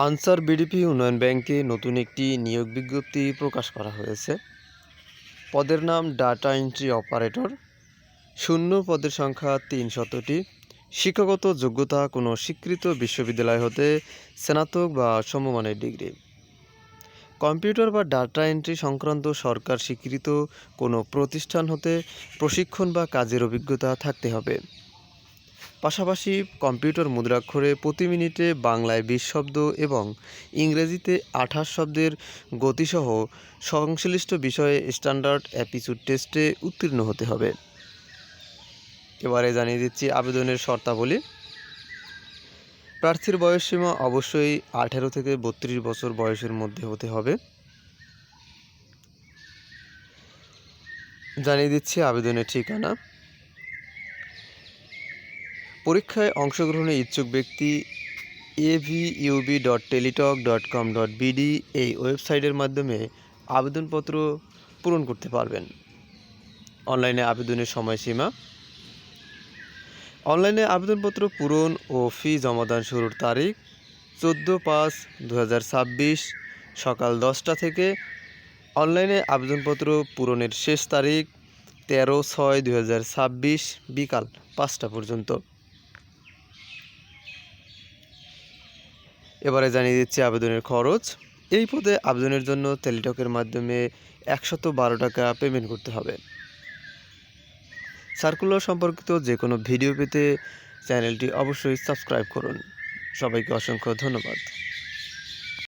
Answer BDP উন্নয়ন ব্যাংকে নতুন একটি নিয়োগ বিজ্ঞপ্তি প্রকাশ করা হয়েছে। পদের নাম ডাটা এন্ট্রি অপারেটর। শূন্য পদের সংখ্যা ৩০০টি। শিক্ষাগত যোগ্যতা কোনো স্বীকৃত বিশ্ববিদ্যালয় হতে স্নাতক বা সমমানের ডিগ্রি। কম্পিউটার বা ডাটা এন্ট্রি সংক্রান্ত সরকার স্বীকৃত কোনো প্রতিষ্ঠান হতে প্রশিক্ষণ বা কাজের অভিজ্ঞতা থাকতে হবে। পাশাপাশি কম্পিউটার মুদ্রাক্ষরে প্রতি মিনিটে বাংলায় ২০ শব্দ এবং ইংরেজিতে ২৮ শব্দের গতিসহ সংশ্লিষ্ট বিষয়ে স্ট্যান্ডার্ড অ্যাপটিটিউড টেস্টে উত্তীর্ণ হতে হবে। এবারে জানিয়ে দিচ্ছি আবেদনের শর্তাবলী। প্রার্থীর বয়সসীমা অবশ্যই ১৮ থেকে ৩২ বছর বয়সের মধ্যে হতে হবে। জানিয়ে দিচ্ছি আবেদনের ঠিকানা। পরীক্ষায় অংশগ্রহণে ইচ্ছুক ব্যক্তি avub.teletalk.com.bd এই ওয়েবসাইটের মাধ্যমে আবেদনপত্র পূরণ করতে পারবেন। অনলাইনে আবেদনের সময়সীমা। অনলাইনে আবেদনপত্র পূরণ ও ফি জমাদান শুরুর তারিখ 14/5/2026 সকাল 10টা থেকে। অনলাইনে আবেদনপত্র পূরণের শেষ তারিখ 13/6/2026 বিকাল 5টা পর্যন্ত। এবারে জানিয়ে দিচ্ছি আবেদনের খরচ। এই পদে আবেদনের জন্য টেলিটকের মাধ্যমে ১১২ টাকা পেমেন্ট করতে হবে। সার্কুলার সম্পর্কিত যে কোনো ভিডিও পেতে চ্যানেলটি অবশ্যই সাবস্ক্রাইব করুন। সবাইকে অসংখ্য ধন্যবাদ।